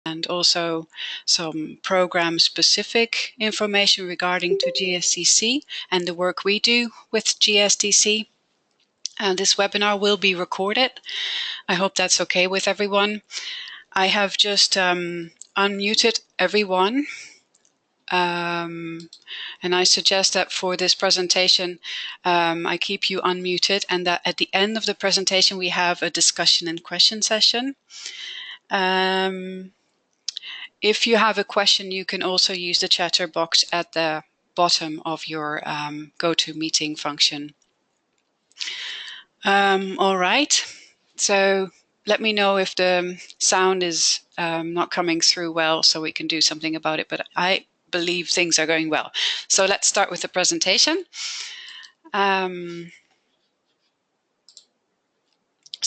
and also some program-specific information regarding to GSTC and the work we do with GSTC. This webinar will be recorded. I hope that's okay with everyone. I have just unmuted everyone. And I suggest that for this presentation, I keep you unmuted, and that at the end of the presentation, we have a discussion and question session. If you have a question, you can also use the chatter box at the bottom of your GoToMeeting function. All right, so let me know if the sound is not coming through well, so we can do something about it, but I believe things are going well. So let's start with the presentation.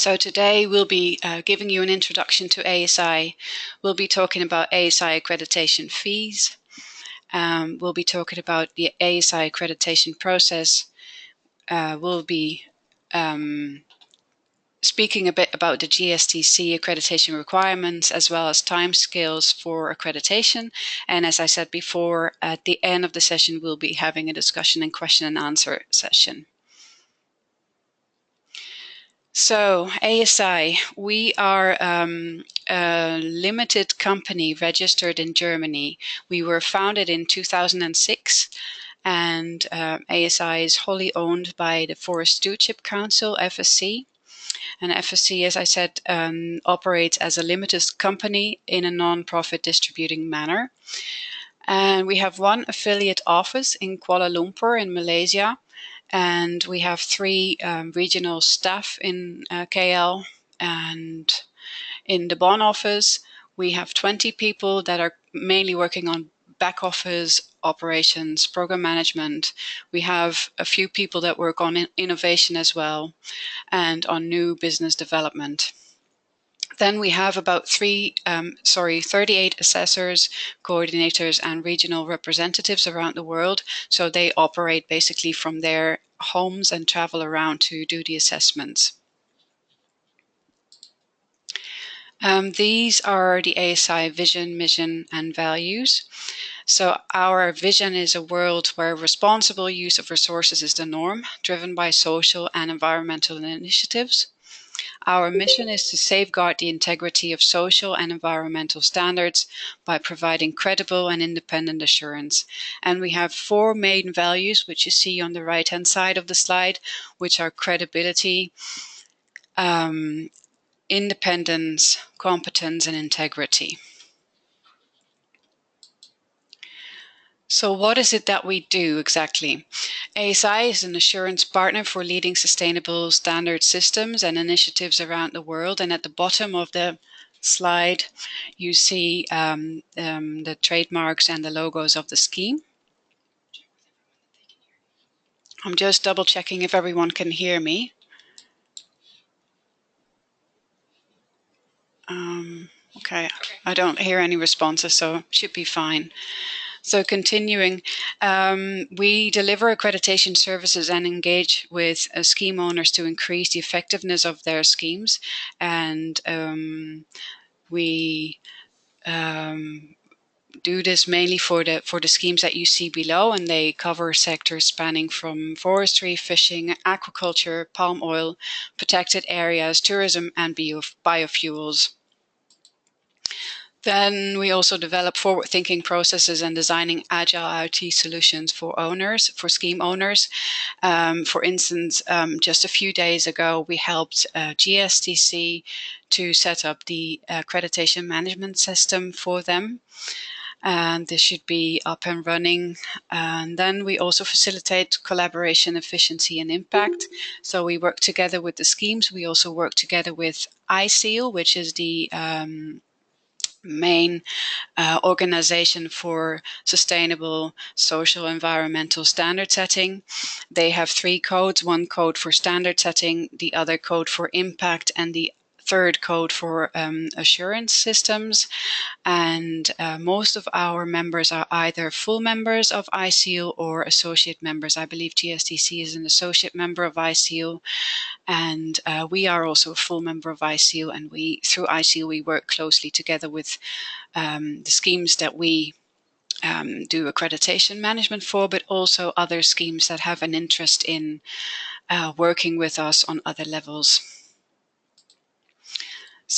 So today we'll be giving you an introduction to ASI. We'll be talking about ASI accreditation fees. We'll be talking about the ASI accreditation process. We'll be speaking a bit about the GSTC accreditation requirements, as well as timescales for accreditation. And as I said before, at the end of the session, we'll be having a discussion and question and answer session. So ASI, we are a limited company registered in Germany. We were founded in 2006, and ASI is wholly owned by the Forest Stewardship Council, FSC. And FSC, as I said, operates as a limited company in a non-profit distributing manner. And we have one affiliate office in Kuala Lumpur in Malaysia. And we have 3 regional staff in KL. And in the Bonn office, we have 20 people that are mainly working on back office operations, program management. We have a few people that work on innovation as well, and on new business development. Then we have about 38 assessors, coordinators, and regional representatives around the world. So they operate basically from their homes and travel around to do the assessments. These are the ASI vision, mission, and values. So our vision is a world where responsible use of resources is the norm, driven by social and environmental initiatives. Our mission is to safeguard the integrity of social and environmental standards by providing credible and independent assurance. And we have 4 main values, which you see on the right-hand side of the slide, which are credibility, independence, competence, and integrity. So what is it that we do exactly? ASI is an assurance partner for leading sustainable standard systems and initiatives around the world. And at the bottom of the slide, you see the trademarks and the logos of the scheme. I'm just double checking if everyone can hear me. Okay, I don't hear any responses, so it should be fine. So continuing, we deliver accreditation services and engage with scheme owners to increase the effectiveness of their schemes. And we do this mainly for the schemes that you see below, and they cover sectors spanning from forestry, fishing, aquaculture, palm oil, protected areas, tourism, and biofuels. Then we also develop forward-thinking processes and designing agile IT solutions for owners, for scheme owners. For instance, just a few days ago, we helped GSTC to set up the accreditation management system for them. And this should be up and running. And then we also facilitate collaboration, efficiency, and impact. So we work together with the schemes. We also work together with ISEAL, which is the main organization for sustainable social environmental standard setting. They have 3 codes, one code for standard setting, the other code for impact, and the third code for assurance systems. And most of our members are either full members of ISEAL or associate members. I believe GSTC is an associate member of ISEAL, and we are also a full member of ISEAL. And through ISEAL, we work closely together with the schemes that we do accreditation management for, but also other schemes that have an interest in working with us on other levels.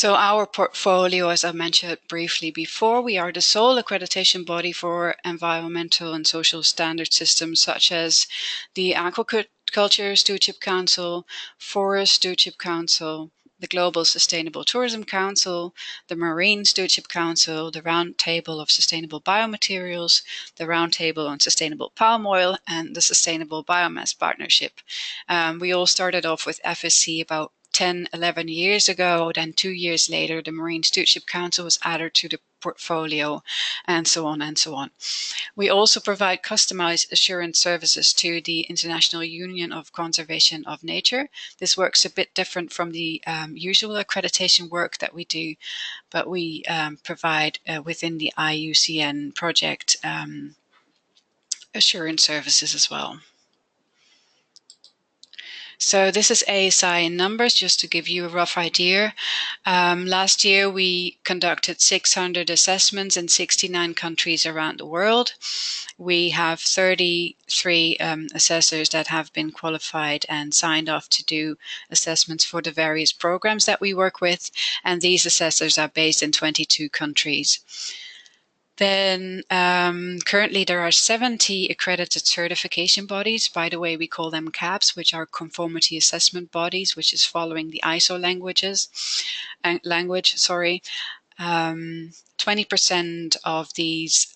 So our portfolio, as I mentioned briefly before, we are the sole accreditation body for environmental and social standard systems such as the Aquaculture Stewardship Council, Forest Stewardship Council, the Global Sustainable Tourism Council, the Marine Stewardship Council, the Roundtable of Sustainable Biomaterials, the Roundtable on Sustainable Palm Oil, and the Sustainable Biomass Partnership. We all started off with FSC about 10, 11 years ago. Then 2 years later, the Marine Stewardship Council was added to the portfolio, and so on and so on. We also provide customized assurance services to the International Union of Conservation of Nature. This works a bit different from the usual accreditation work that we do, but we provide within the IUCN project assurance services as well. So this is ASI in numbers, just to give you a rough idea. Last year, we conducted 600 assessments in 69 countries around the world. We have 33 assessors that have been qualified and signed off to do assessments for the various programs that we work with. And these assessors are based in 22 countries. Then currently there are 70 accredited certification bodies. By the way, we call them CABs, which are conformity assessment bodies, which is following the ISO language. 20% of these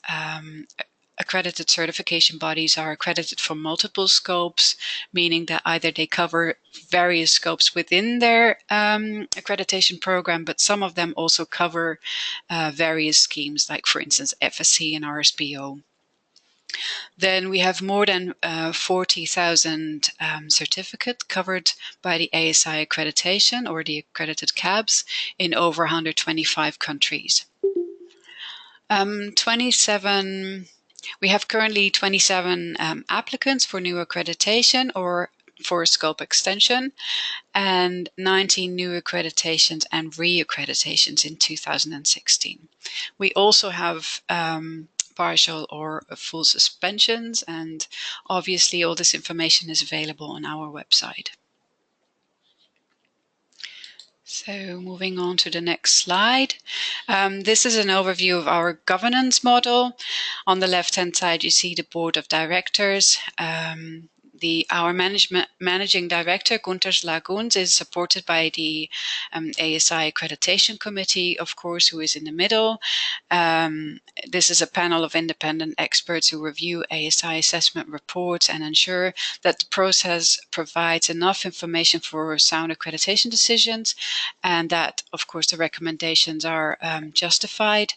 accredited certification bodies are accredited for multiple scopes, meaning that either they cover various scopes within their accreditation program, but some of them also cover various schemes, like for instance FSC and RSPO. Then we have more than 40,000 certificates covered by the ASI accreditation or the accredited CABs in over 125 countries. We have currently 27 applicants for new accreditation or for a scope extension, and 19 new accreditations and re-accreditations in 2016. We also have partial or full suspensions, and obviously all this information is available on our website. So moving on to the next slide. This is an overview of our governance model. On the left-hand side, you see the board of directors. Our managing director, Gunter Laguns, is supported by the ASI Accreditation Committee, of course, who is in the middle. This is a panel of independent experts who review ASI assessment reports and ensure that the process provides enough information for sound accreditation decisions, and that, of course, the recommendations are justified.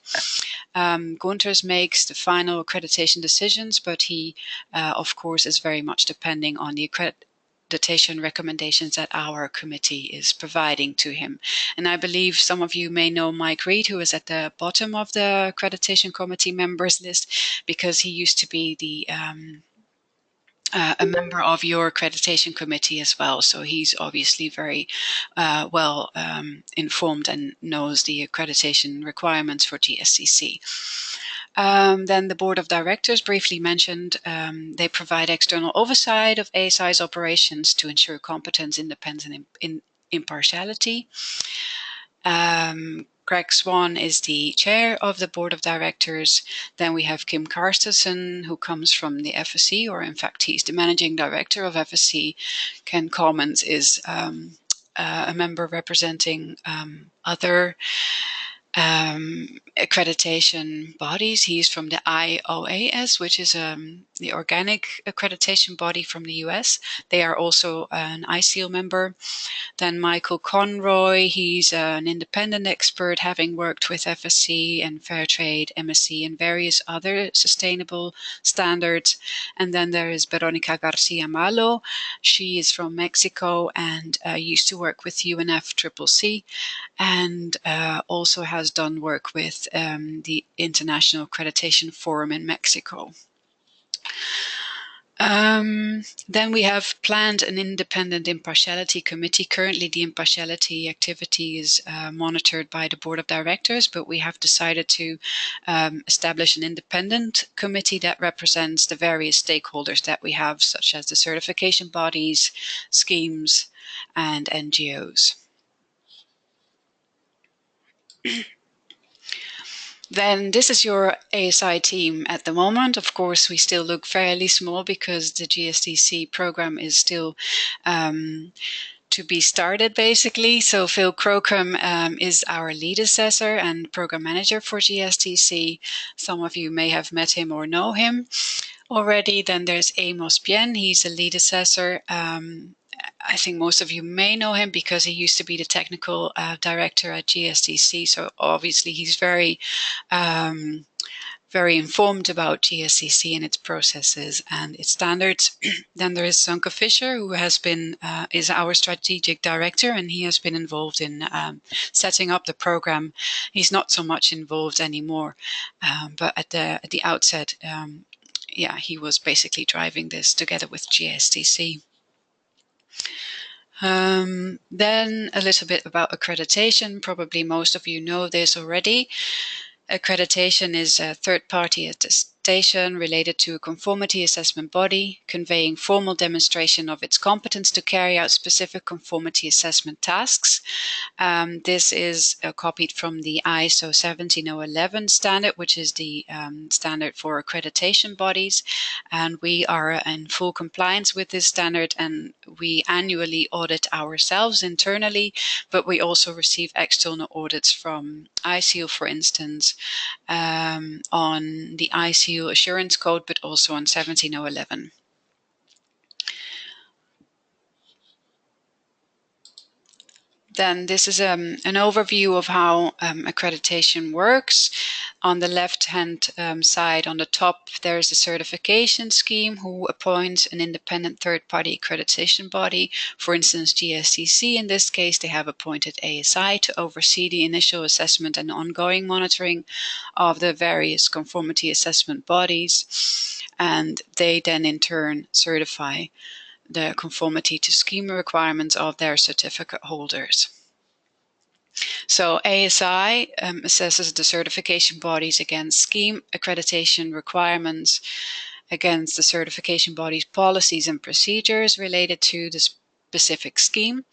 Gunters makes the final accreditation decisions, but he, of course, is very much depending on the accreditation recommendations that our committee is providing to him. And I believe some of you may know Mike Reed, who is at the bottom of the accreditation committee members list, because he used to be the a member of your accreditation committee as well. So he's obviously very well informed and knows the accreditation requirements for GSTC. Then the board of directors, briefly mentioned, they provide external oversight of ASI's operations to ensure competence, independence, and impartiality. Greg Swan is the chair of the board of directors. Then we have Kim Karstensen, who comes from the FSC, or in fact, he's the managing director of FSC. Ken Commons is a member representing other accreditation bodies. He's from the IOAS, which is the organic accreditation body from the US. They are also an ISEAL member. Then Michael Conroy, he's an independent expert, having worked with FSC and Fairtrade, MSC, and various other sustainable standards. And then there is Veronica Garcia Malo. She is from Mexico and used to work with UNFCCC, and also has done work with the International Accreditation Forum in Mexico. Then we have planned an independent impartiality committee. Currently, the impartiality activity is monitored by the board of directors, but we have decided to establish an independent committee that represents the various stakeholders that we have, such as the certification bodies, schemes, and NGOs. Then this is your ASI team at the moment. Of course, we still look fairly small because the GSTC program is still to be started, basically. So Phil Crocombe is our lead assessor and program manager for GSTC. Some of you may have met him or know him already. Then there's Amos Bien. He's a lead assessor. I think most of you may know him because he used to be the technical director at GSTC. So obviously he's very informed about GSTC and its processes and its standards. Then there is Sunke Fischer, who has been is our strategic director, and he has been involved in setting up the program. He's not so much involved anymore, but at the outset, yeah, he was basically driving this together with GSTC. Then a little bit about accreditation. Probably most of you know this already. Accreditation is a third-party attestation related to a conformity assessment body, conveying formal demonstration of its competence to carry out specific conformity assessment tasks. This is copied from the ISO 17011 standard, which is the standard for accreditation bodies. And we are in full compliance with this standard, and we annually audit ourselves internally, but we also receive external audits from ISEAL, for instance, on the ISEAL assurance code, but also on 17011. Then this is an overview of how accreditation works. On the left-hand side, on the top, there is a certification scheme who appoints an independent third-party accreditation body. For instance, GSTC, in this case, they have appointed ASI to oversee the initial assessment and ongoing monitoring of the various conformity assessment bodies. And they then in turn certify the conformity to scheme requirements of their certificate holders. So ASI assesses the certification bodies against scheme accreditation requirements, against the certification body's policies and procedures related to the specific scheme,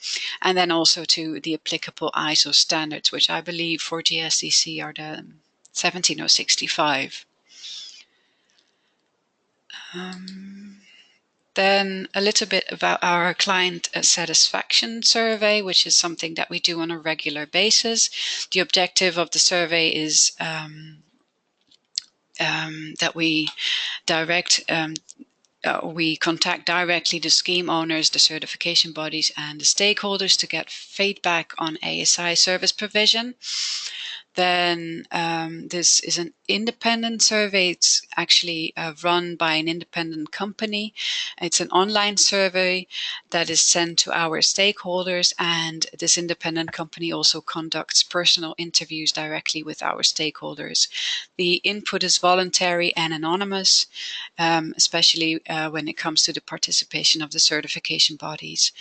and then also to the applicable ISO standards, which I believe for GSTC are the 17065. Then a little bit about our client satisfaction survey, which is something that we do on a regular basis. The objective of the survey is that we contact directly the scheme owners, the certification bodies, and the stakeholders to get feedback on ASI service provision. Then this is an independent survey. It's actually run by an independent company. It's an online survey that is sent to our stakeholders, and this independent company also conducts personal interviews directly with our stakeholders. The input is voluntary and anonymous, especially when it comes to the participation of the certification bodies.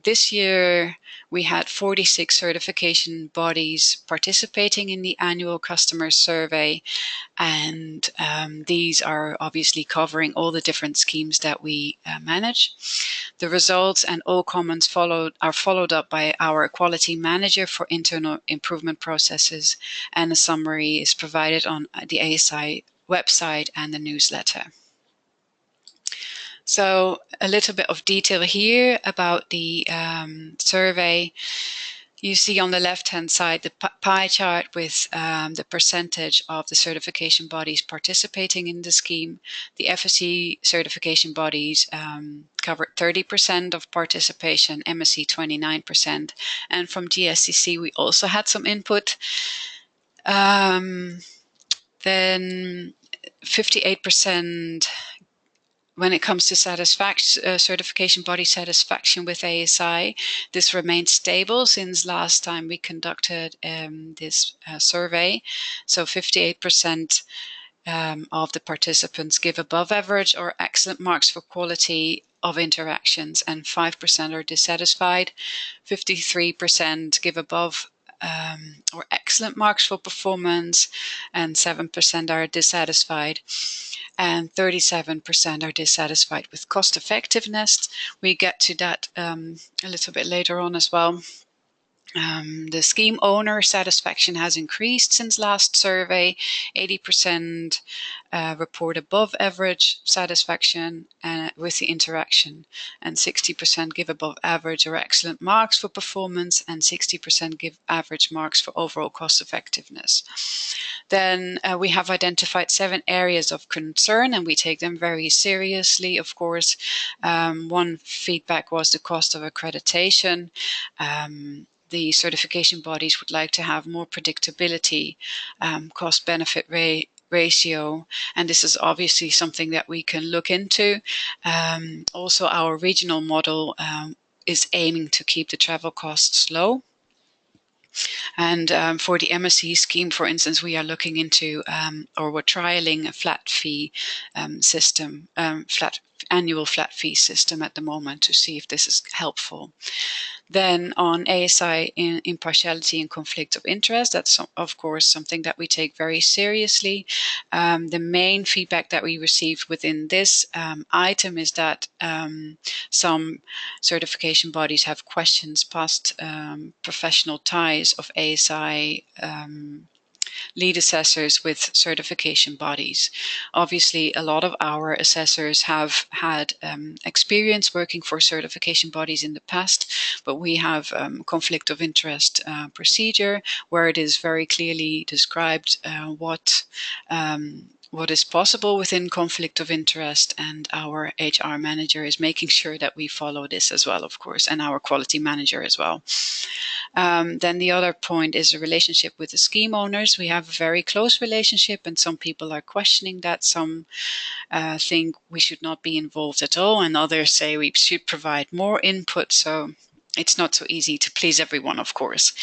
This year, we had 46 certification bodies participating in the annual customer survey, and these are obviously covering all the different schemes that we manage. The results and all comments are followed up by our quality manager for internal improvement processes, and a summary is provided on the ASI website and the newsletter. So a little bit of detail here about the survey. You see on the left-hand side the pie chart with the percentage of the certification bodies participating in the scheme. The FSC certification bodies covered 30% of participation, MSc 29%, and from GSTC we also had some input. Then 58% when it comes to certification body satisfaction with ASI. This remained stable since last time we conducted this survey. So 58% of the participants give above average or excellent marks for quality of interactions, and 5% are dissatisfied. 53% give above or excellent marks for performance, and 7% are dissatisfied, and 37% are dissatisfied with cost effectiveness. We get to that a little bit later on as well. The scheme owner satisfaction has increased since last survey. 80% report above average satisfaction with the interaction, and 60% give above average or excellent marks for performance, and 60% give average marks for overall cost effectiveness. Then we have identified 7 areas of concern, and we take them very seriously, of course. One feedback was the cost of accreditation. The certification bodies would like to have more predictability, cost-benefit ratio, and this is obviously something that we can look into. Also, our regional model is aiming to keep the travel costs low. And for the MSc scheme, for instance, we are looking into or we're trialing a flat fee system, annual flat fee system at the moment to see if this is helpful. Then on ASI impartiality and conflict of interest, that's of course something that we take very seriously. The main feedback that we received within this item is that some certification bodies have questions past professional ties of ASI lead assessors with certification bodies. Obviously, a lot of our assessors have had experience working for certification bodies in the past, but we have conflict of interest procedure where it is very clearly described what is possible within conflict of interest, and our HR manager is making sure that we follow this as well, of course, and our quality manager as well. Then the other point is a relationship with the scheme owners. We have a very close relationship, and some people are questioning that. Some think we should not be involved at all, and others say we should provide more input. So it's not so easy to please everyone, of course.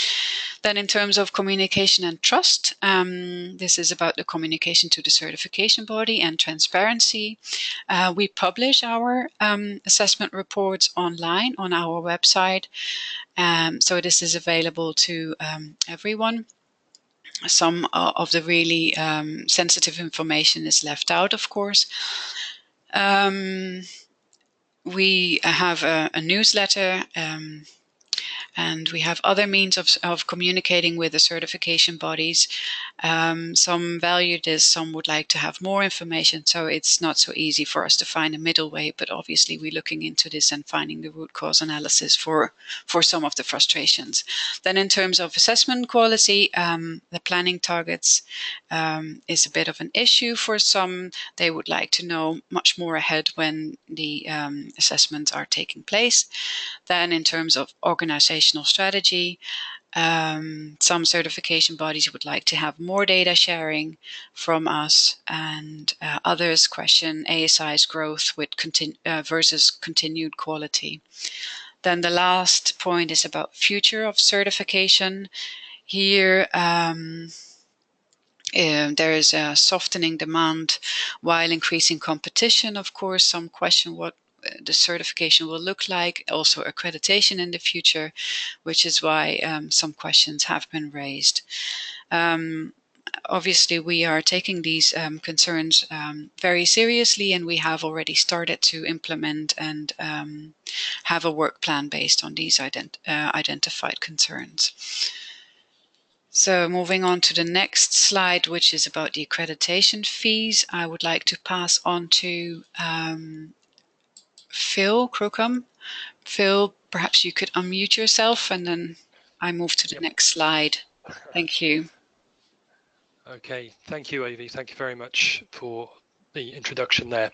Then in terms of communication and trust, this is about the communication to the certification body and transparency. We publish our assessment reports online on our website. So this is available to everyone. Some of the really sensitive information is left out, of course. We have a newsletter, and we have other means of communicating with the certification bodies. Some value this, some would like to have more information, so it's not so easy for us to find a middle way, but obviously we're looking into this and finding the root cause analysis for some of the frustrations. Then in terms of assessment quality, the planning targets is a bit of an issue for some. They would like to know much more ahead when the assessments are taking place. Then in terms of organizational strategy, some certification bodies would like to have more data sharing from us, and others question ASI's growth with versus continued quality. Then the last point is about future of certification. Here there is a softening demand while increasing competition. Of course, some question what the certification will look like, also accreditation in the future, which is why some questions have been raised. Obviously, we are taking these concerns very seriously, and we have already started to implement and have a work plan based on these identified concerns. So moving on to the next slide, which is about the accreditation fees, I would like to pass on to Phil Crocombe. Phil, perhaps you could unmute yourself and then I move to the next slide. Thank you. Okay, thank you, Avi. Thank you very much for the introduction there.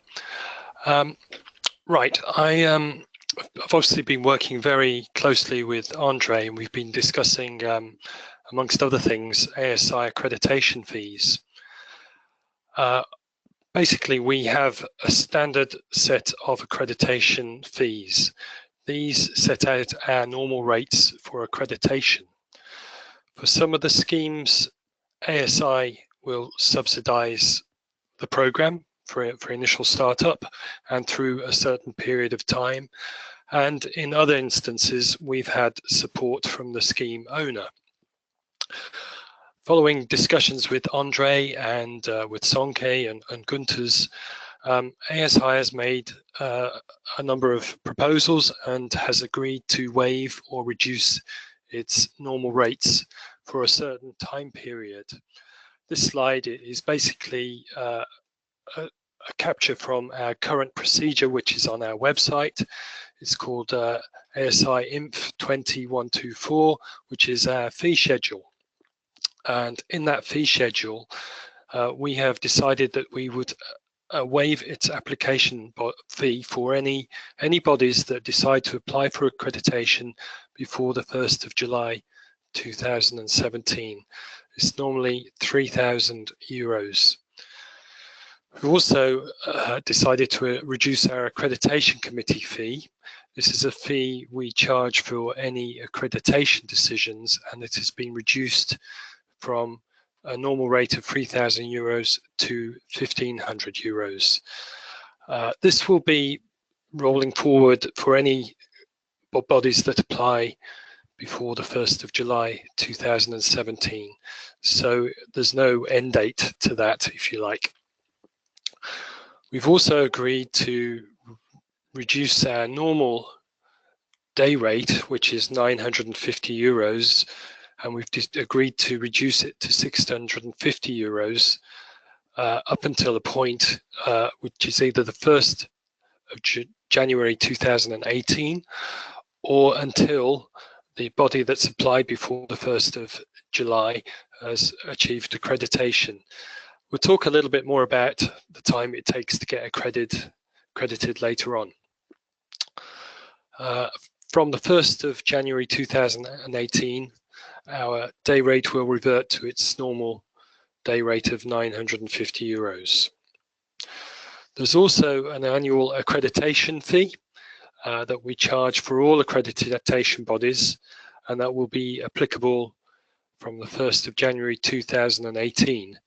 Right, I've obviously been working very closely with Andre, and we've been discussing, amongst other things, ASI accreditation fees. Basically, we have a standard set of accreditation fees. These set out our normal rates for accreditation. For some of the schemes, ASI will subsidize the program for initial startup and through a certain period of time. And in other instances, we've had support from the scheme owner. Following discussions with Andre and with Sonke and Gunter's, ASI has made a number of proposals and has agreed to waive or reduce its normal rates for a certain time period. This slide is basically a capture from our current procedure, which is on our website. It's called ASI INF 20124, which is our fee schedule. And in that fee schedule, we have decided that we would waive its application fee for any bodies that decide to apply for accreditation before the 1st of July 2017. It's normally €3,000. We've also decided to reduce our accreditation committee fee. This is a fee we charge for any accreditation decisions, and it has been reduced from a normal rate of €3,000 to €1,500. This will be rolling forward for any bodies that apply before the 1st of July 2017. So there's no end date to that, if you like. We've also agreed to reduce our normal day rate, which is €950, and we've agreed to reduce it to €650 up until a point which is either the 1st of January 2018 or until the body that's applied before the 1st of July has achieved accreditation. We'll talk a little bit more about the time it takes to get accredited later on. From the 1st of January 2018, our day rate will revert to its normal day rate of €950. There's also an annual accreditation fee that we charge for all accreditation bodies, and that will be applicable from the 1st of January 2018.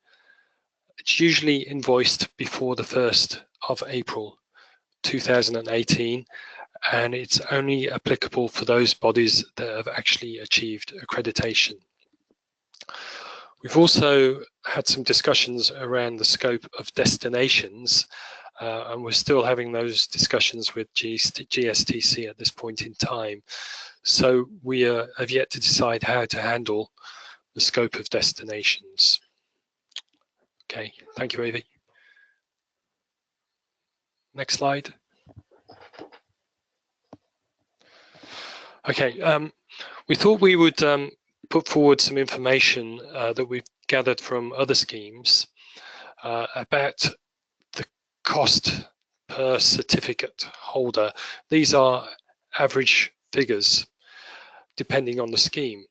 It's usually invoiced before the 1st of April 2018, and it's only applicable for those bodies that have actually achieved accreditation. We've also had some discussions around the scope of destinations, and we're still having those discussions with GSTC at this point in time. So we have yet to decide how to handle the scope of destinations. Okay, thank you, Avi. Next slide. Okay, we thought we would put forward some information that we've gathered from other schemes about the cost per certificate holder. These are average figures depending on the scheme.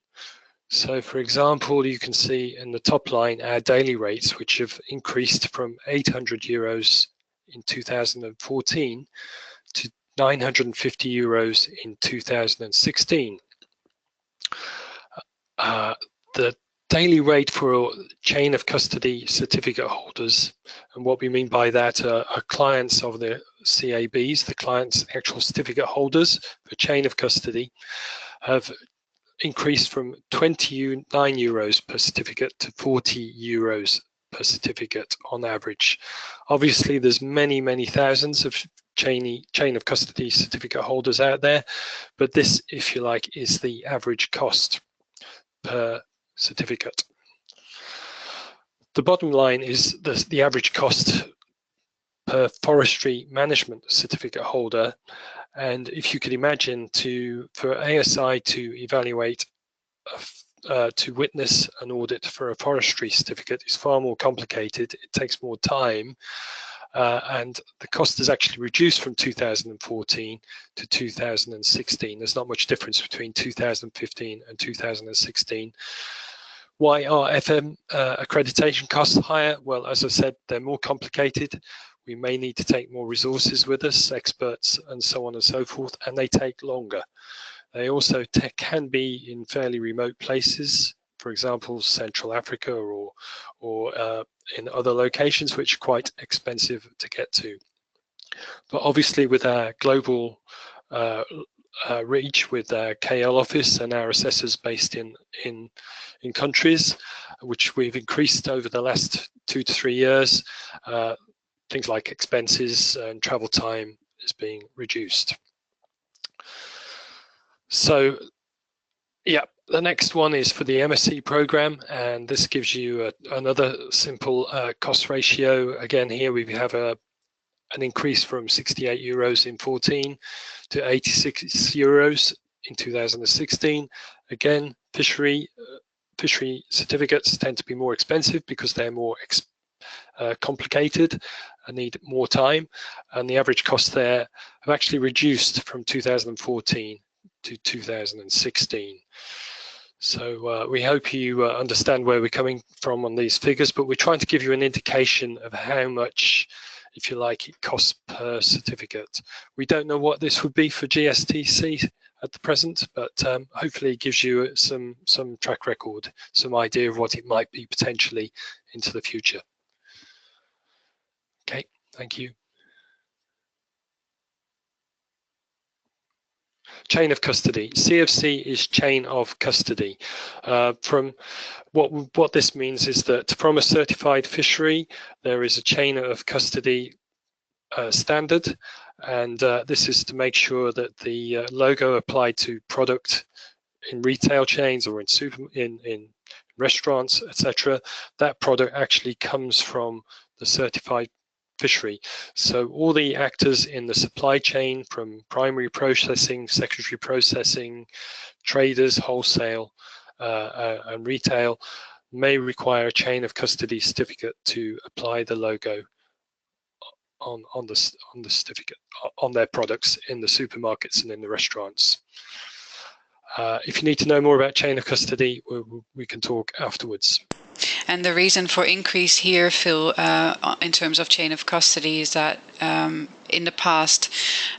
So for example, you can see in the top line our daily rates, which have increased from €800 in 2014 to €950 in 2016. The daily rate for chain of custody certificate holders, and what we mean by that are clients of the CABs, the actual certificate holders for chain of custody, have increased from €29 per certificate to €40 per certificate on average. Obviously, there's many thousands of chain of custody certificate holders out there, but this, if you like, is the average cost per certificate. The bottom line is the average cost per forestry management certificate holder. And if you could imagine for ASI to evaluate to witness an audit for a forestry certificate is far more complicated. It takes more time, and the cost is actually reduced from 2014 to 2016. There's not much difference between 2015 and 2016. Why are FM accreditation costs higher? Well, as I said, they're more complicated. We may need to take more resources with us, experts and so on and so forth, and they take longer. They also can be in fairly remote places, for example, Central Africa or in other locations which are quite expensive to get to. But obviously with our global reach, with our KL office and our assessors based in countries, which we've increased over the last 2 to 3 years, things like expenses and travel time is being reduced. So, yeah, the next one is for the MSc program, and this gives you another simple cost ratio. Again, here we have an increase from 68 euros in 14 to 86 euros in 2016. Again, fishery certificates tend to be more expensive because they're more complicated and need more time, and the average cost there have actually reduced from 2014 to 2016. So we hope you understand where we're coming from on these figures, but we're trying to give you an indication of how much, if you like, it costs per certificate. We don't know what this would be for GSTC at the present, but hopefully it gives you some track record, some idea of what it might be potentially into the future. Okay, thank you. Chain of custody. CFC is chain of custody. From what this means is that from a certified fishery, there is a chain of custody standard, and this is to make sure that the logo applied to product in retail chains or in restaurants, etc., that product actually comes from the certified fishery. So all the actors in the supply chain, from primary processing, secondary processing, traders, wholesale, and retail, may require a chain of custody certificate to apply the logo on the certificate on their products in the supermarkets and in the restaurants. If you need to know more about chain of custody, we can talk afterwards. And the reason for increase here, Phil, in terms of chain of custody, is that in the past,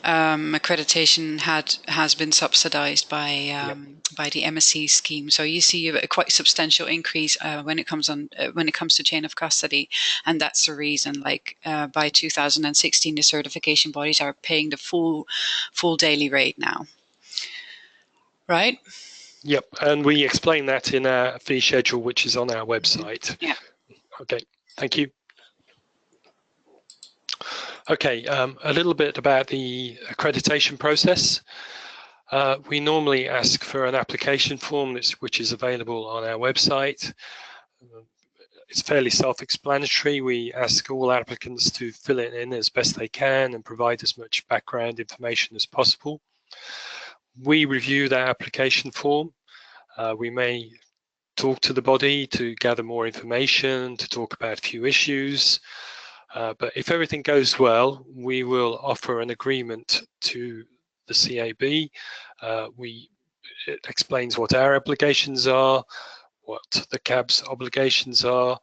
accreditation has been subsidized by the MSc scheme. So you see a quite substantial increase when it comes to chain of custody, and that's the reason. Like by 2016, the certification bodies are paying the full daily rate now, right? Yep, and we explain that in our fee schedule, which is on our website. Yeah. Okay, thank you. Okay, a little bit about the accreditation process. We normally ask for an application form which is available on our website. It's fairly self-explanatory. We ask all applicants to fill it in as best they can and provide as much background information as possible. We review that application form. We may talk to the body to gather more information, to talk about a few issues. But if everything goes well, we will offer an agreement to the CAB. It explains what our obligations are, what the CAB's obligations are,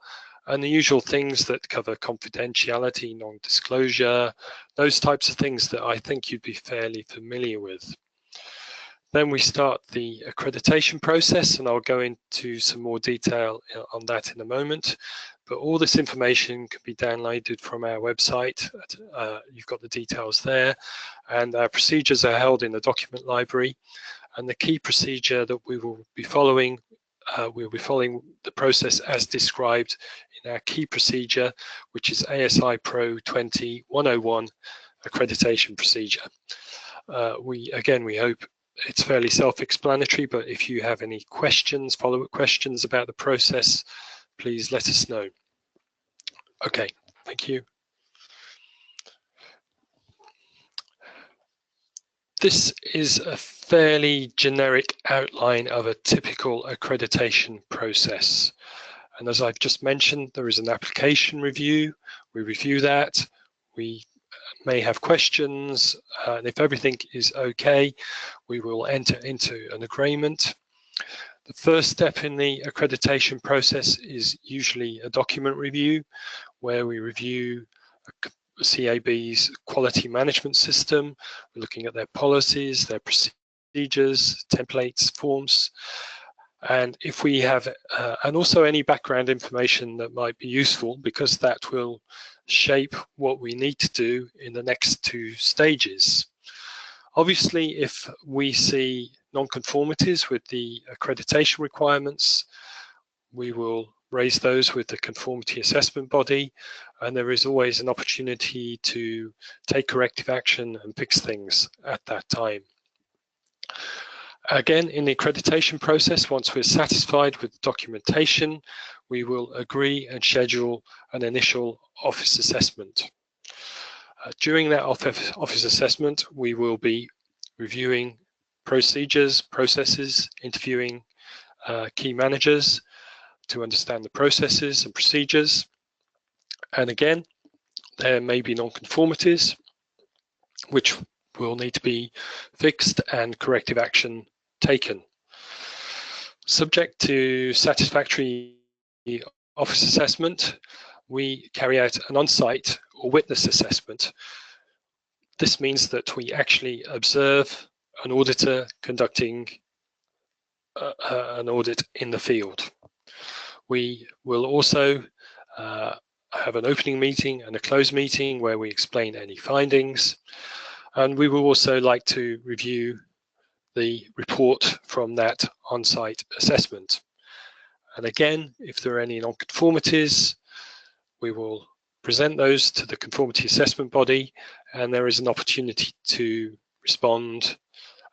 and the usual things that cover confidentiality, non-disclosure, those types of things that I think you'd be fairly familiar with. Then we start the accreditation process, and I'll go into some more detail on that in a moment. But all this information can be downloaded from our website. You've got the details there, and our procedures are held in the document library. And the key procedure that we will be following, we'll be following the process as described in our key procedure, which is ASI Pro 20-101 accreditation procedure. We hope it's fairly self-explanatory, but if you have any questions, follow-up questions about the process, please let us know. Okay, thank you. This is a fairly generic outline of a typical accreditation process. And as I've just mentioned, there is an application review. We review that. We may have questions, and if everything is okay, we will enter into an agreement. The first step in the accreditation process is usually a document review, where we review CAB's quality management system. We're looking at their policies, their procedures, templates, forms, and if we have, and also any background information that might be useful, because that will shape what we need to do in the next two stages. Obviously, if we see non-conformities with the accreditation requirements, we will raise those with the conformity assessment body, and there is always an opportunity to take corrective action and fix things at that time. Again, in the accreditation process, once we're satisfied with documentation, we will agree and schedule an initial office assessment. During that office assessment, we will be reviewing procedures, processes, interviewing key managers to understand the processes and procedures. And again, there may be non-conformities, which will need to be fixed and corrective action taken. Subject to satisfactory office assessment, we carry out an on-site or witness assessment. This means that we actually observe an auditor conducting an audit in the field. We will also have an opening meeting and a closed meeting where we explain any findings, and we will also like to review the report from that on-site assessment. And again, if there are any non-conformities, we will present those to the conformity assessment body, and there is an opportunity to respond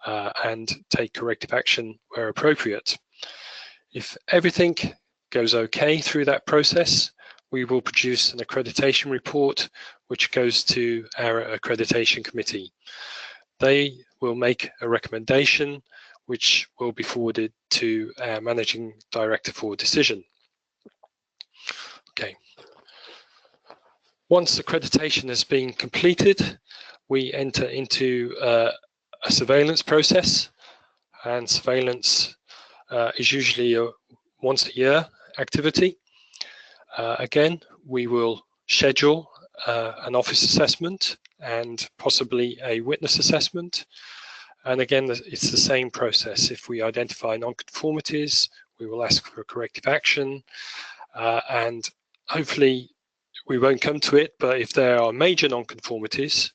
and take corrective action where appropriate. If everything goes okay through that process, we will produce an accreditation report which goes to our accreditation committee. They will make a recommendation which will be forwarded to our managing director for decision. Okay. Once accreditation has been completed, we enter into a surveillance process, and surveillance is usually a once a year activity. Again, we will schedule an office assessment and possibly a witness assessment. And again, it's the same process. If we identify non-conformities, we will ask for corrective action, and hopefully we won't come to it, but if there are major non-conformities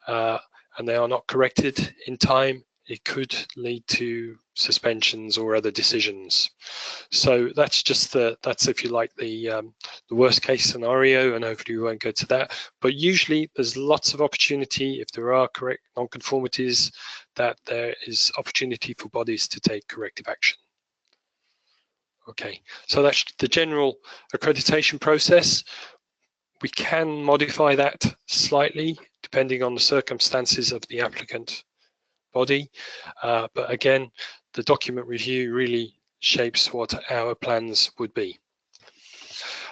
and they are not corrected in time, it could lead to suspensions or other decisions. So that's just that's if you like the worst case scenario, and hopefully we won't go to that. But usually there's lots of opportunity, if there are correct non-conformities, that there is opportunity for bodies to take corrective action. Okay, so that's the general accreditation process. We can modify that slightly depending on the circumstances of the applicant body, but again, the document review really shapes what our plans would be.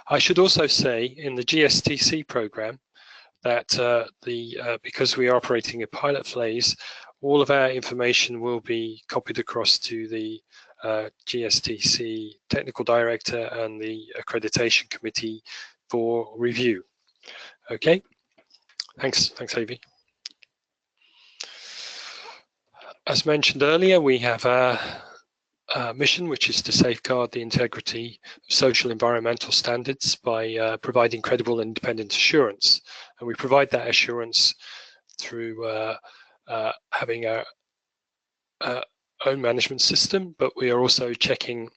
I should also say in the GSTC program that because we are operating a pilot phase, all of our information will be copied across to the GSTC technical director and the accreditation committee for review. Okay, thanks Avi. As mentioned earlier, we have a mission which is to safeguard the integrity of social environmental standards by providing credible and independent assurance. And we provide that assurance through having our own management system, but we are also checking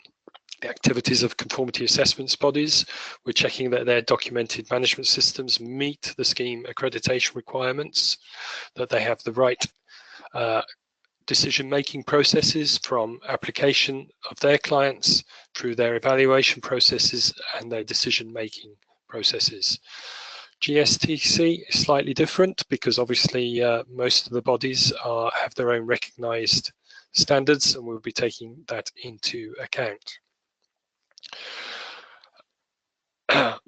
the activities of conformity assessments bodies. We're checking that their documented management systems meet the scheme accreditation requirements, that they have the right decision-making processes from application of their clients through their evaluation processes and their decision-making processes. GSTC is slightly different because obviously most of the bodies have their own recognized standards, and we'll be taking that into account.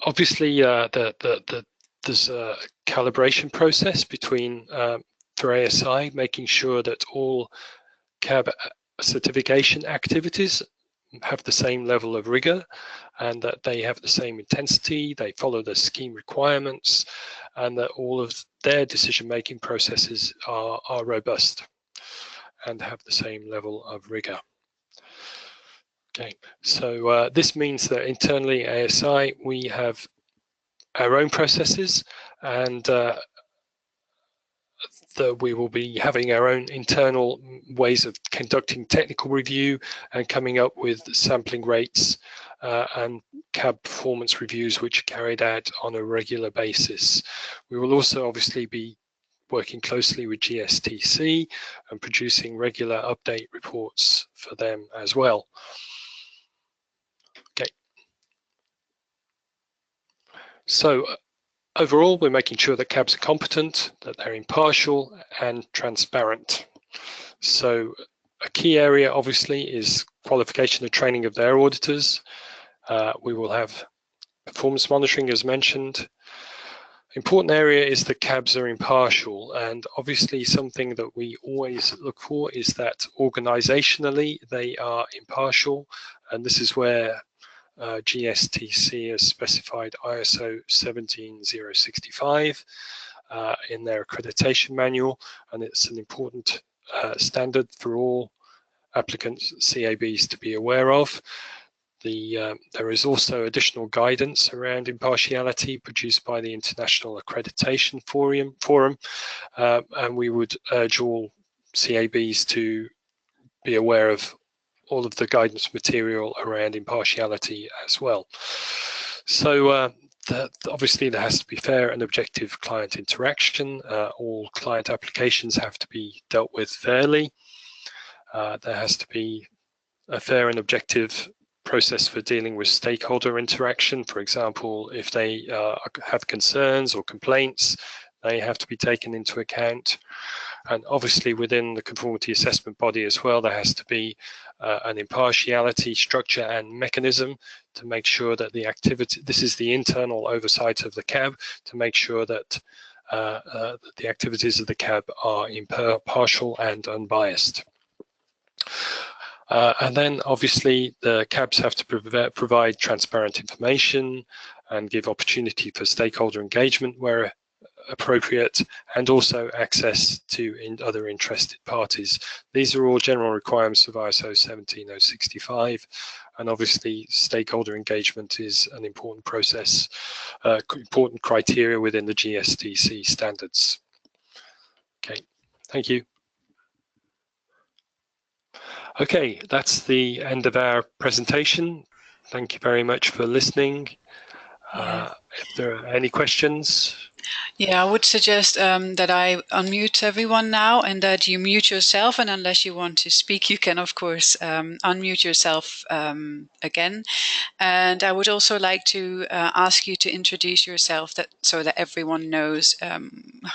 Obviously, there's a calibration process between for ASI, making sure that all CAB certification activities have the same level of rigor and that they have the same intensity, they follow the scheme requirements, and that all of their decision-making processes are robust and have the same level of rigor. Okay, so this means that internally ASI, we have our own processes, and that we will be having our own internal ways of conducting technical review and coming up with sampling rates and CAB performance reviews which are carried out on a regular basis. We will also obviously be working closely with GSTC and producing regular update reports for them as well. Okay. So overall, we're making sure that CABs are competent, that they're impartial and transparent. So a key area obviously is qualification and training of their auditors. We will have performance monitoring as mentioned. Important area is that CABs are impartial, and obviously something that we always look for is that organizationally they are impartial, and this is where GSTC has specified ISO 17065 in their accreditation manual, and it's an important standard for all applicants CABs to be aware of. There is also additional guidance around impartiality produced by the International Accreditation Forum, and we would urge all CABs to be aware of all of the guidance material around impartiality as well. So obviously there has to be fair and objective client interaction. All client applications have to be dealt with fairly. There has to be a fair and objective process for dealing with stakeholder interaction. For example, if they have concerns or complaints, they have to be taken into account. And obviously within the conformity assessment body as well, there has to be an impartiality structure and mechanism to make sure that the activity, this is the internal oversight of the CAB, to make sure that the activities of the CAB are impartial and unbiased. And then obviously the CABs have to provide transparent information and give opportunity for stakeholder engagement where appropriate, and also access to other interested parties. These are all general requirements of ISO 17065, and obviously stakeholder engagement is an important process, important criteria within the GSTC standards. Okay, thank you. Okay, that's the end of our presentation. Thank you very much for listening. If there are any questions. Yeah, I would suggest that I unmute everyone now and that you mute yourself, and unless you want to speak, you can of course unmute yourself again. And I would also like to ask you to introduce yourself so that everyone knows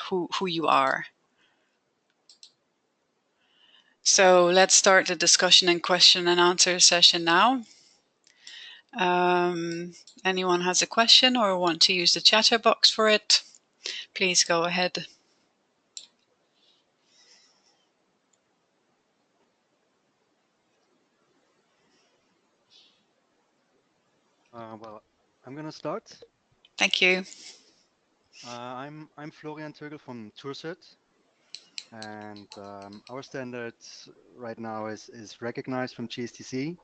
who you are. So let's start the discussion and question and answer session now. Anyone has a question or want to use the chatter box for it? Please go ahead. Well, I'm going to start. Thank you. I'm Florian Tögel from TourCert, and our standard right now is recognized from GSTC.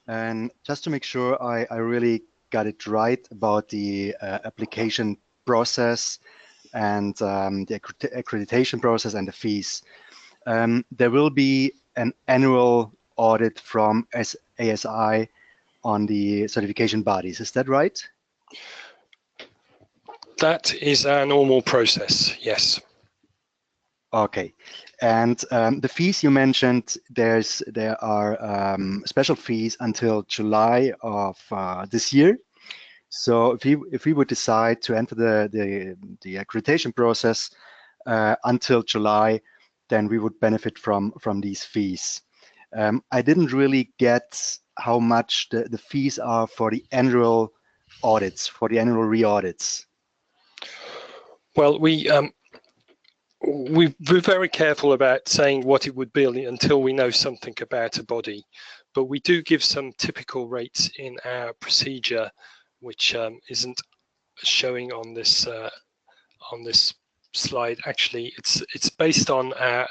And just to make sure I really got it right about the application process and the accreditation process and the fees, there will be an annual audit from ASI on the certification bodies. Is that right? That is our normal process, yes. Okay, and the fees you mentioned, there are special fees until July of this year. So if we would decide to enter the accreditation process until July, then we would benefit from these fees. I didn't really get how much the fees are for the annual audits, for the annual re-audits. Well, we're very careful about saying what it would be until we know something about a body, but we do give some typical rates in our procedure, which isn't showing on this slide. Actually, it's based on our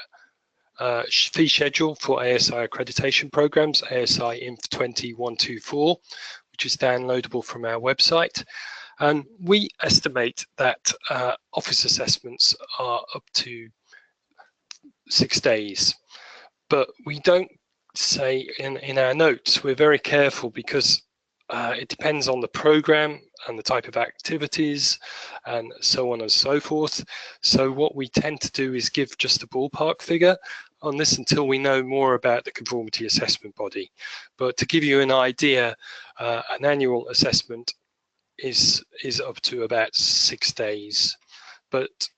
fee schedule for ASI accreditation programs, ASI Inf 20124, which is downloadable from our website. And we estimate that office assessments are up to 6 days, but we don't say in our notes. We're very careful because it depends on the program and the type of activities and so on and so forth. So what we tend to do is give just a ballpark figure on this until we know more about the conformity assessment body. But to give you an idea, an annual assessment is up to about 6 days, but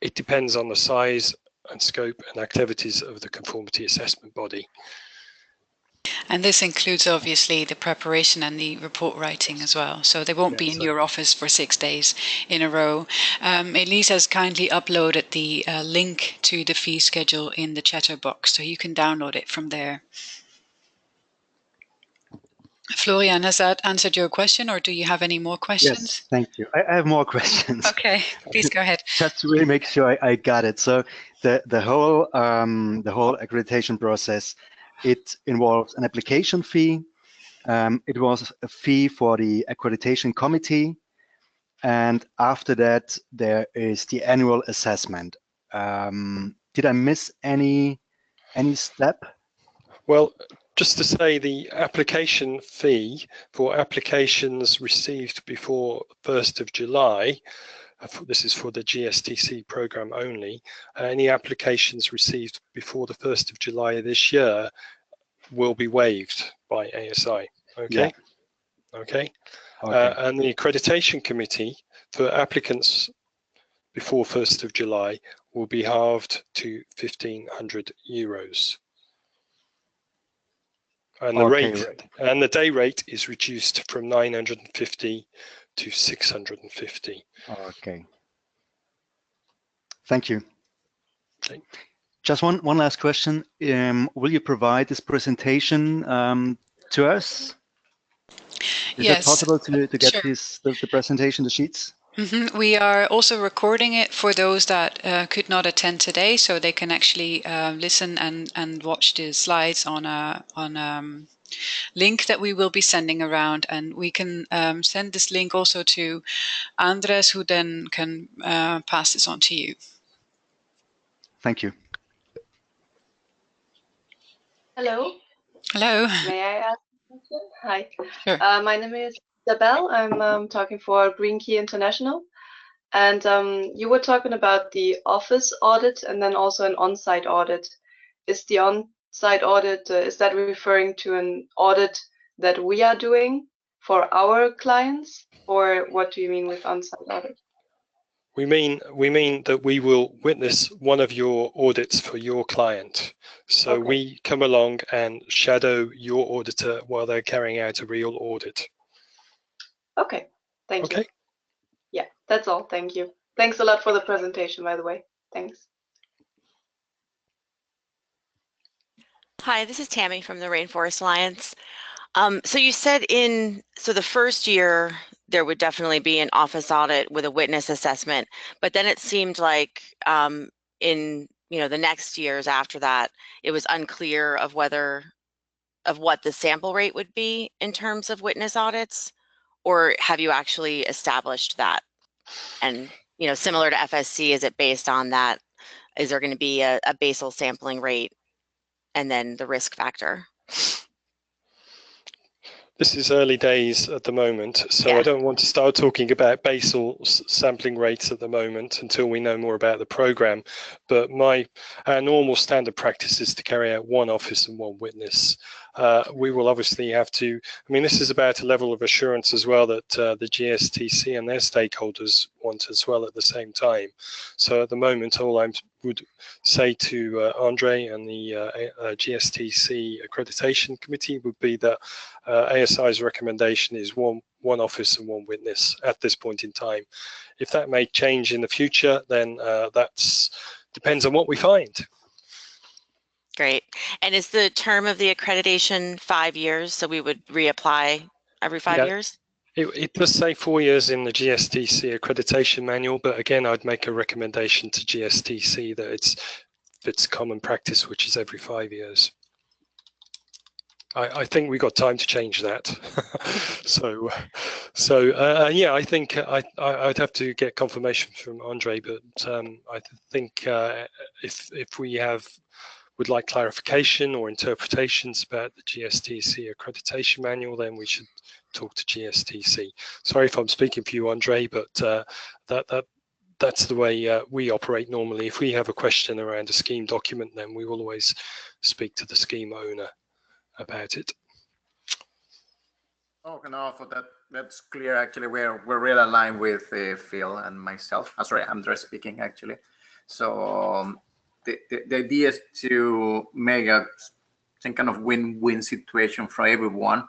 it depends on the size and scope and activities of the conformity assessment body. And this includes obviously the preparation and the report writing as well. So they won't be in your office for 6 days in a row. Elise has kindly uploaded the link to the fee schedule in the chatter box, so you can download it from there. Florian, has that answered your question, or do you have any more questions? Yes, thank you. I have more questions. Okay, please go ahead. Just to really make sure I got it. So the whole accreditation process, it involves an application fee. It was a fee for the accreditation committee, and after that there is the annual assessment. Did I miss any step? Well, just to say, the application fee for applications received before 1st of July, this is for the GSTC program only, any applications received before the 1st of July of this year will be waived by ASI. Okay. Yeah. Okay. And the accreditation committee for applicants before 1st of July will be halved to €1,500. And the day rate is reduced from 950 to 650. Okay. Thank you. Okay. Just one last question. Will you provide this presentation to us? Is it possible to get the presentation, the sheets? Mm-hmm. We are also recording it for those that could not attend today, so they can actually listen and watch the slides on a link that we will be sending around, and we can send this link also to Andres, who then can pass this on to you. Thank you. Hello. Hello. May I ask a question? Hi. Sure. My name is Isabel. I'm talking for Green Key International. And you were talking about the office audit and then also an on-site audit. Is the on-site audit, is that referring to an audit that we are doing for our clients? Or what do you mean with on-site audit? We mean that we will witness one of your audits for your client. So we come along and shadow your auditor while they're carrying out a real audit. Okay, thank you. Yeah, that's all. Thank you. Thanks a lot for the presentation, by the way. Thanks. Hi, this is Tammy from the Rainforest Alliance. So you said so the first year there would definitely be an office audit with a witness assessment, but then it seemed like in the next years after that, it was unclear of what the sample rate would be in terms of witness audits, or have you actually established that? And similar to FSC, is it based on that? Is there going to be a basal sampling rate and then the risk factor? This is early days at the moment, so I don't want to start talking about basal sampling rates at the moment until we know more about the program. But our normal standard practice is to carry out one office and one witness we will obviously have to, I mean, this is about a level of assurance as well that the GSTC and their stakeholders want as well at the same time. So at the moment, all I would say to Andre and the GSTC Accreditation Committee would be that ASI's recommendation is one office and one witness at this point in time. If that may change in the future, then that's depends on what we find. Great. And is the term of the accreditation 5 years? So we would reapply every 5 years? It does say 4 years in the GSTC accreditation manual, but again, I'd make a recommendation to GSTC that it's common practice, which is every 5 years. I think we got time to change that. Yeah, I think I'd have to get confirmation from Andre, but I think if we would like clarification or interpretations about the GSTC accreditation manual, then we should talk to GSTC. Sorry if I'm speaking for you, Andre, but that's the way we operate normally. If we have a question around a scheme document, then we will always speak to the scheme owner about it. Okay, no, for that's clear. Actually, we're really aligned with Phil and myself. Sorry, Andre speaking actually. So the idea is to make some kind of win-win situation for everyone,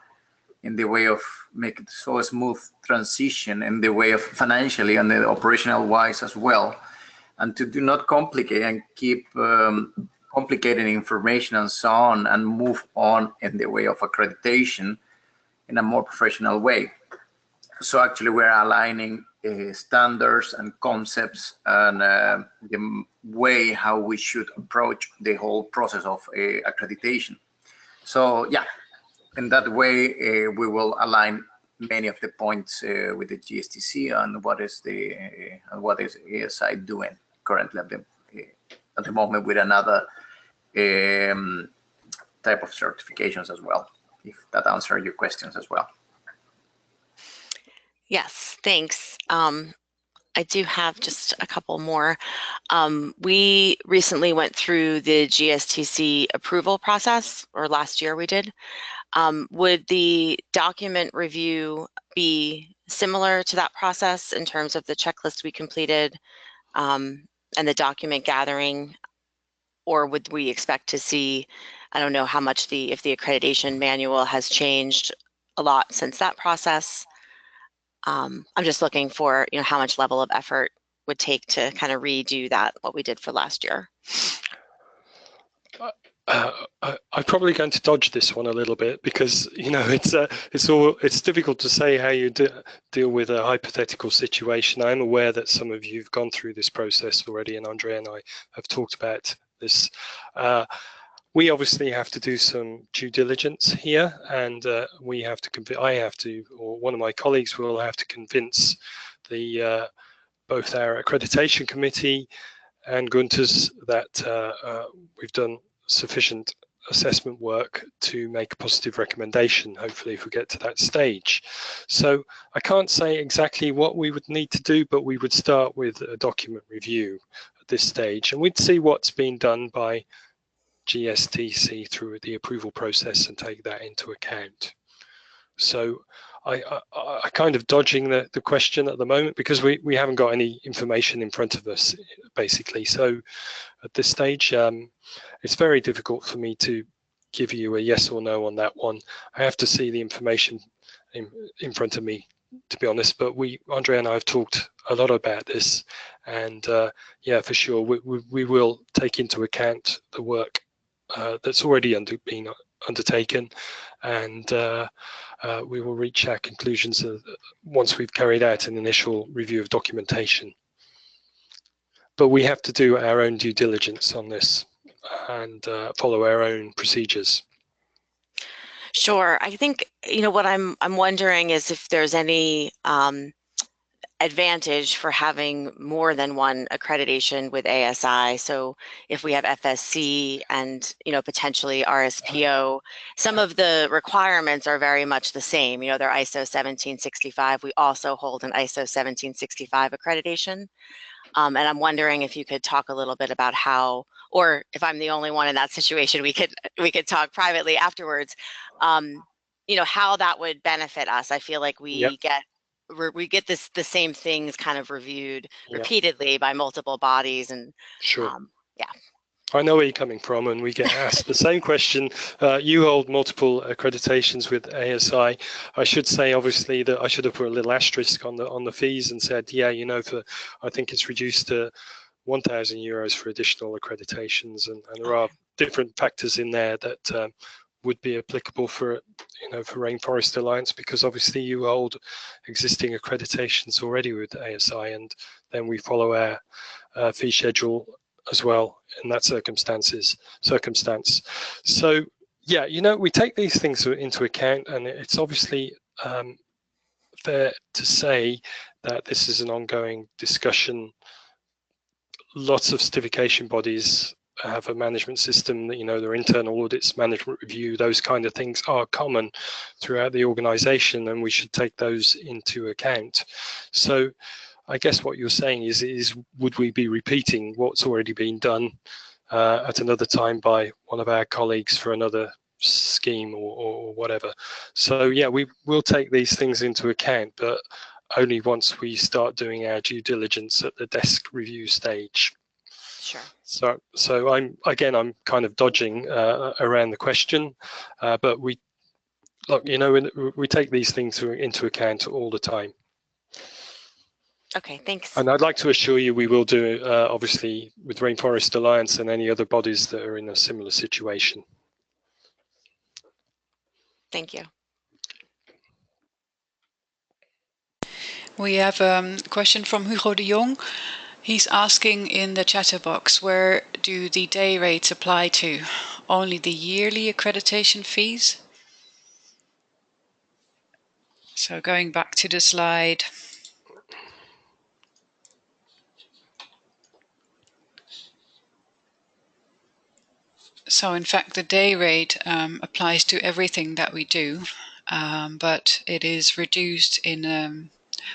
in the way of make it so smooth transition, in the way of financially and the operational wise as well, and to do not complicate and keep complicated information and so on, and move on in the way of accreditation in a more professional way. So actually we're aligning standards and concepts and the way how we should approach the whole process of accreditation. So yeah, in that way we will align many of the points with the GSTC and what is ASI doing currently at the moment with another type of certifications as well, if that answers your questions as well. Yes, thanks. I do have just a couple more. We recently went through the GSTC approval process, or last year we did. Would the document review be similar to that process in terms of the checklist we completed and the document gathering? Or would we expect to see, I don't know how much if the accreditation manual has changed a lot since that process? I'm just looking for, how much level of effort would take to kind of redo that, what we did for last year. I'm probably going to dodge this one a little bit because it's difficult to say how you deal with a hypothetical situation. I'm aware that some of you've gone through this process already, and Andre and I have talked about this. We obviously have to do some due diligence here, and we have to or one of my colleagues will have to convince both our accreditation committee and Gunther's that we've done sufficient assessment work to make a positive recommendation, hopefully, if we get to that stage. So I can't say exactly what we would need to do, but we would start with a document review at this stage, and we'd see what's been done by GSTC through the approval process and take that into account. So I kind of dodging the question at the moment because we haven't got any information in front of us, basically. So at this stage, it's very difficult for me to give you a yes or no on that one. I have to see the information in front of me, to be honest. But Andre and I have talked a lot about this, and yeah, for sure, we will take into account the work that's already been undertaken, and we will reach our conclusions once we've carried out an initial review of documentation. But we have to do our own due diligence on this and follow our own procedures. Sure. I think what I'm wondering is if there's any advantage for having more than one accreditation with ASI. So if we have FSC and potentially RSPO, some of the requirements are very much the same. They're ISO 17065. We also hold an ISO 17065 accreditation. And I'm wondering if you could talk a little bit about how or if I'm the only one in that situation, we could talk privately afterwards. You know, how that would benefit us. I feel like we get the same things kind of reviewed repeatedly by multiple bodies, and yeah. I know where you're coming from, and we get asked the same question. You hold multiple accreditations with ASI. I should say, obviously, that I should have put a little asterisk on the fees and said, yeah, you know, I think it's reduced to €1,000 for additional accreditations, and there are different factors in there that would be applicable for, you know, for Rainforest Alliance, because obviously you hold existing accreditations already with ASI, and then we follow our fee schedule as well in that circumstance. So yeah, you know, we take these things into account, and it's obviously fair to say that this is an ongoing discussion. Lots of certification bodies have a management system that, you know, their internal audits, management review, those kind of things are common throughout the organization, and we should take those into account. So I guess what you're saying is would we be repeating what's already been done at another time by one of our colleagues for another scheme or whatever? So yeah, we will take these things into account, but only once we start doing our due diligence at the desk review stage. Sure. So I'm kind of dodging around the question, but we look, you know, we take these things into account all the time. Okay, thanks. And I'd like to assure you we will do, obviously, with Rainforest Alliance and any other bodies that are in a similar situation. Thank you. We have a question from Hugo de Jong. He's asking in the chatterbox, where do the day rates apply to? Only the yearly accreditation fees? So going back to the slide. So in fact, the day rate applies to everything that we do, but it is reduced in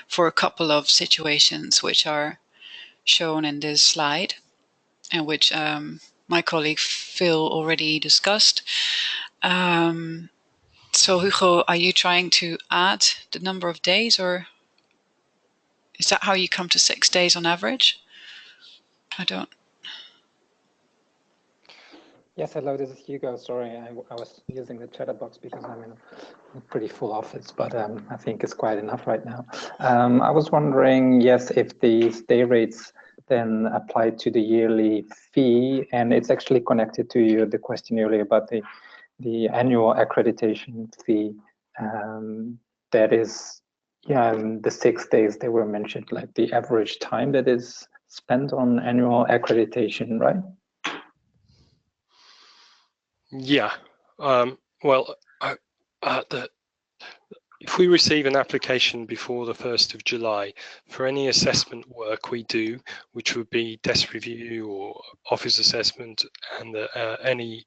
for a couple of situations which are shown in this slide, and which my colleague Phil already discussed. So Hugo, are you trying to add the number of days, or is that how you come to 6 days on average? I don't. Yes, hello, this is Hugo. Sorry, I was using the chatterbox because I'm in a pretty full office, but I think it's quite enough right now. I was wondering, yes, if these day rates then apply to the yearly fee, and it's actually connected to the question earlier about the annual accreditation fee. That is, yeah, the 6 days they were mentioned, like the average time that is spent on annual accreditation, right? Yeah, well, if we receive an application before the 1st of July for any assessment work we do, which would be desk review or office assessment and any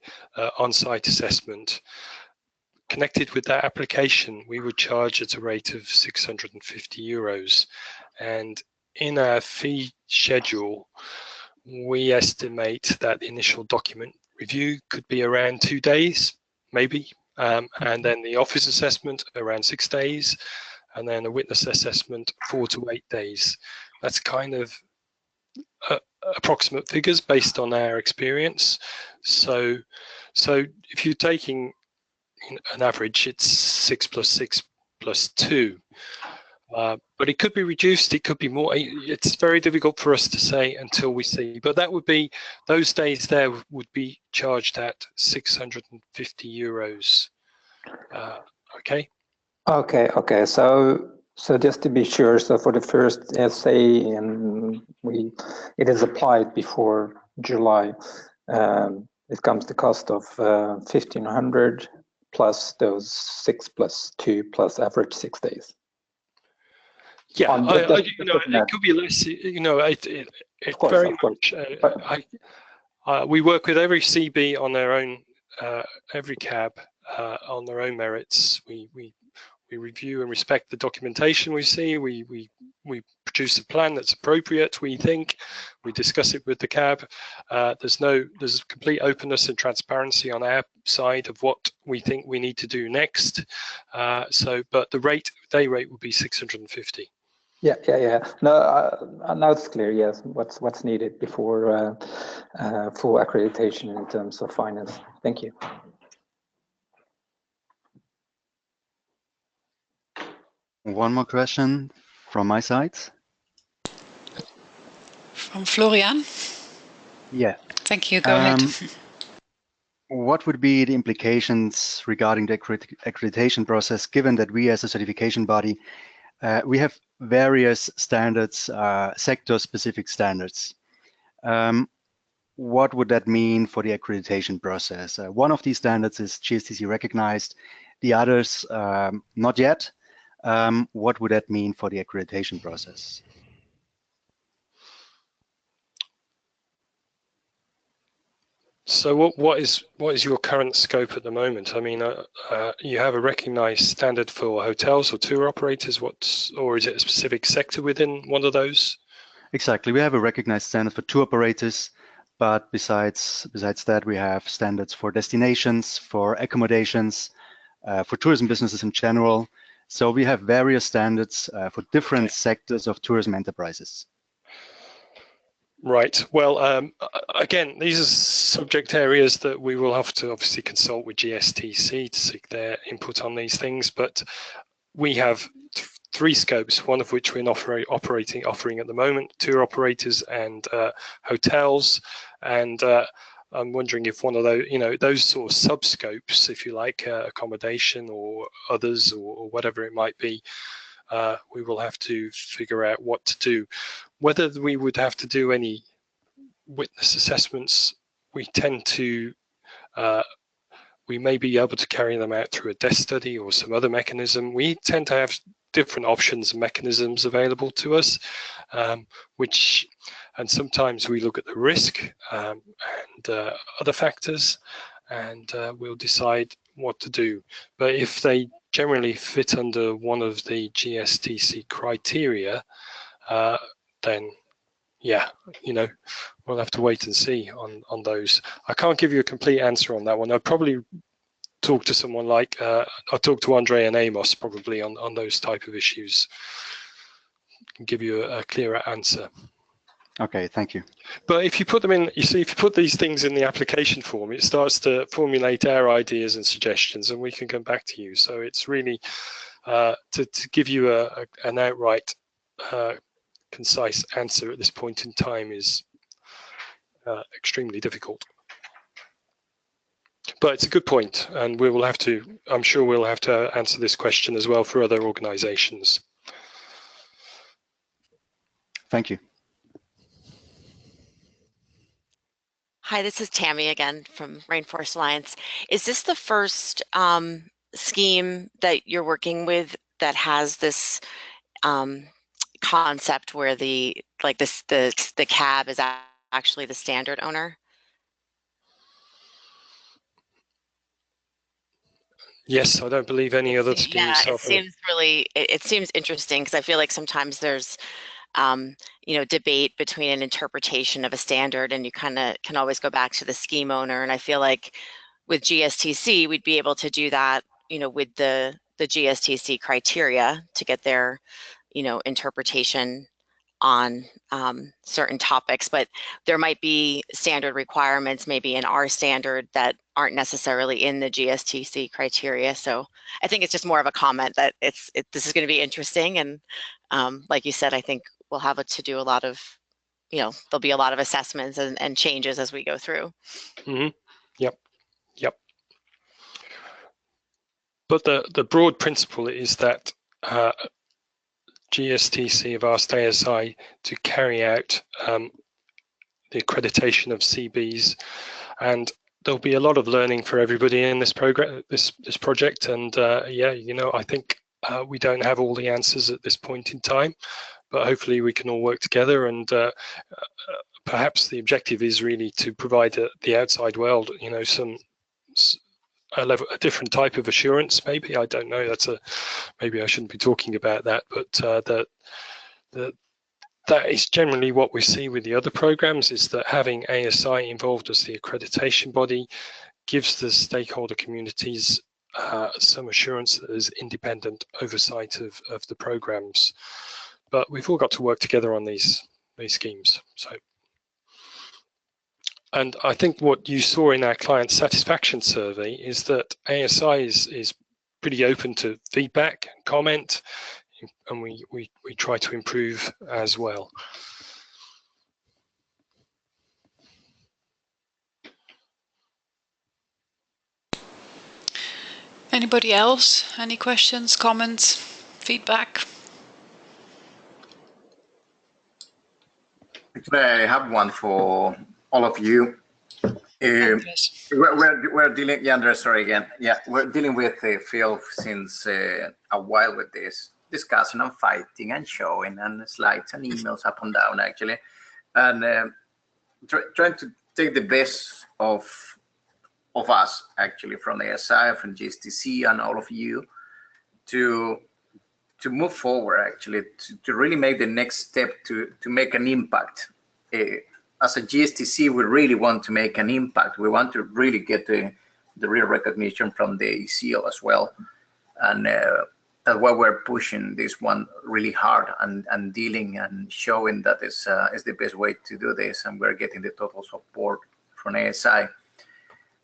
on-site assessment, connected with that application, we would charge at a rate of €650. And in our fee schedule, we estimate that the initial document review could be around 2 days, maybe, and then the office assessment around 6 days, and then a witness assessment 4 to 8 days. That's kind of approximate figures based on our experience. So if you're taking an average, it's 6 plus 6 plus 2. But it could be reduced, it could be more. It's very difficult for us to say until we see. But that would be, those days there would be charged at €650. Okay. Okay. So just to be sure, so for the first essay, it is applied before July. It comes the cost of 1,500 plus those 6 plus 2 plus average 6 days. Yeah, it could be less. You know, it very much. We work with every CB on their own, every cab on their own merits. We review and respect the documentation we see. We we produce a plan that's appropriate, we think, we discuss it with the CAB. There's complete openness and transparency on our side of what we think we need to do next. But the day rate will be 650. Yeah. No, now it's clear. Yes, what's needed before full accreditation in terms of finance. Thank you. One more question from my side. From Florian. Yeah. Thank you. Go ahead. What would be the implications regarding the accreditation process, given that we as a certification body, we have various standards, sector-specific standards. What would that mean for the accreditation process? One of these standards is GSTC recognized, the others not yet. What would that mean for the accreditation process? So what is your current scope at the moment? I mean, you have a recognized standard for hotels or tour operators, or is it a specific sector within one of those? Exactly, we have a recognized standard for tour operators, but besides that, we have standards for destinations, for accommodations, for tourism businesses in general. So we have various standards for different sectors of tourism enterprises. Right. Well, again, these are subject areas that we will have to obviously consult with GSTC to seek their input on these things. But we have three scopes, one of which we're offering at the moment: tour operators and hotels. And I'm wondering if one of those, those sort of sub-scopes, if you like, accommodation or others or whatever it might be, we will have to figure out what to do. Whether we would have to do any witness assessments, we tend to, we may be able to carry them out through a desk study or some other mechanism. We tend to have different options and mechanisms available to us, and sometimes we look at the risk and other factors, and we'll decide what to do. But if they generally fit under one of the GSTC criteria, then yeah, we'll have to wait and see on those. I can't give you a complete answer on that one. I'd probably talk to someone like, I'll talk to Andre and Amos probably on those type of issues and give you a clearer answer. Okay, thank you. But if you put them in, if you put these things in the application form, it starts to formulate our ideas and suggestions, and we can come back to you. So it's really to give you an outright concise answer at this point in time is extremely difficult. But it's a good point, and we will have to, I'm sure we'll have to answer this question as well for other organizations. Thank you. Hi, this is Tammy again from Rainforest Alliance. Is this the first scheme that you're working with that has this concept where the CAB is actually the standard owner? Yes, I don't believe any other schemes. Yeah, it seems really, it seems interesting because I feel like sometimes there's debate between an interpretation of a standard, and you kind of can always go back to the scheme owner. And I feel like with GSTC, we'd be able to do that, with the GSTC criteria to get their, interpretation on certain topics. But there might be standard requirements maybe in our standard that aren't necessarily in the GSTC criteria. So I think it's just more of a comment that this is going to be interesting. And like you said, I think we'll have to do a lot of, there'll be a lot of assessments and changes as we go through. Mm-hmm. Yep. But the broad principle is that GSTC have asked ASI to carry out the accreditation of CBs, and there'll be a lot of learning for everybody in this program, this project. And I think we don't have all the answers at this point in time, but hopefully we can all work together. And perhaps the objective is really to provide the outside world, a different type of assurance. Maybe, I don't know. Maybe I shouldn't be talking about that, but that is generally what we see with the other programs, is that having ASI involved as the accreditation body gives the stakeholder communities some assurance that there's independent oversight of the programs. But we've all got to work together on these schemes. So, and I think what you saw in our client satisfaction survey is that ASI is pretty open to feedback and comment, and we try to improve as well. Anybody else? Any questions, comments, feedback? Actually, I have one for all of you. We're dealing, yeah, Andres, sorry again. Yeah, we're dealing with Phil since a while with this discussion and fighting and showing and slides and emails up and down actually, and trying to take the best of us actually, from the ASI, from GSTC, and all of you to move forward actually, to really make the next step to make an impact. As a GSTC, we really want to make an impact. We want to really get the real recognition from the ACO as well, and that's why we're pushing this one really hard and dealing and showing that is the best way to do this, and we're getting the total support from ASI.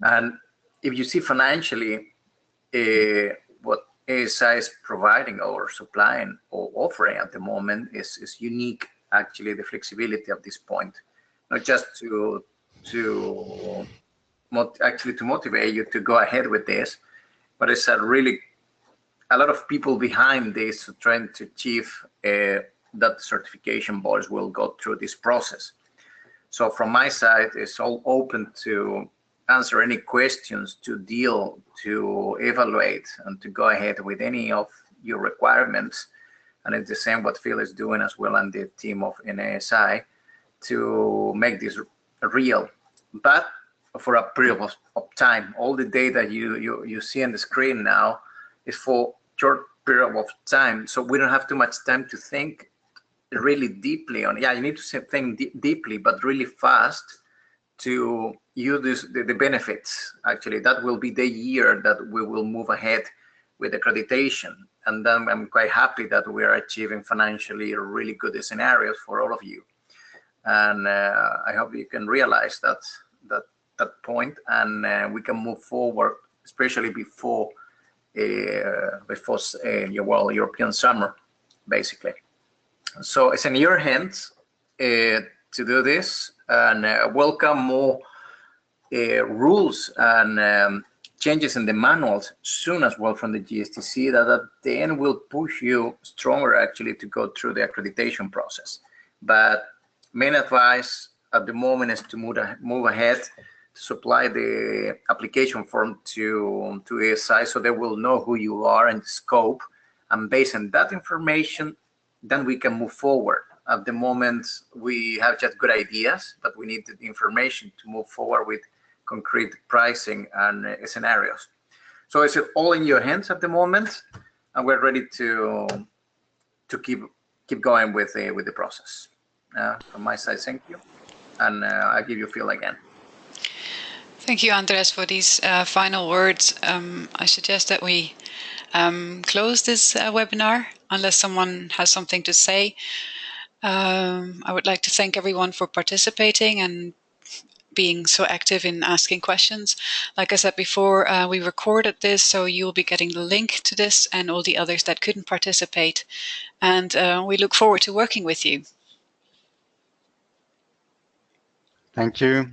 And if you see financially what ASI is providing or supplying or offering at the moment is unique actually, the flexibility of this point. Not just to motivate you to go ahead with this, but it's a lot of people behind this trying to achieve that certification bodies will go through this process. So from my side, it's all open to answer any questions, to deal, to evaluate, and to go ahead with any of your requirements. And it's the same what Phil is doing as well, and the team of ASI, to make this real, but for a period of time. All the data you see on the screen now is for short period of time, so we don't have too much time to think really deeply on. Yeah, you need to think deeply, but really fast to use the benefits. Actually, that will be the year that we will move ahead with accreditation, and then I'm quite happy that we are achieving financially really good scenarios for all of you. And I hope you can realize that point, and we can move forward, especially before European summer, basically. So it's in your hands to do this, and welcome more rules and changes in the manuals soon as well from the GSTC, that at the end will push you stronger actually to go through the accreditation process. But main advice at the moment is to move ahead, to supply the application form to ASI, so they will know who you are and the scope, and based on that information, then we can move forward. At the moment, we have just good ideas, but we need the information to move forward with concrete pricing and scenarios. So it's all in your hands at the moment, and we're ready to keep going with the process. From my side, thank you, and I give you Phil again. Thank you, Andres, for these final words. I suggest that we close this webinar, unless someone has something to say. I would like to thank everyone for participating and being so active in asking questions. Like I said before, we recorded this, so you'll be getting the link to this and all the others that couldn't participate. And we look forward to working with you. Thank you.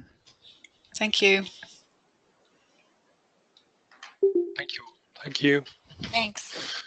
Thank you. Thank you. Thank you. Thanks.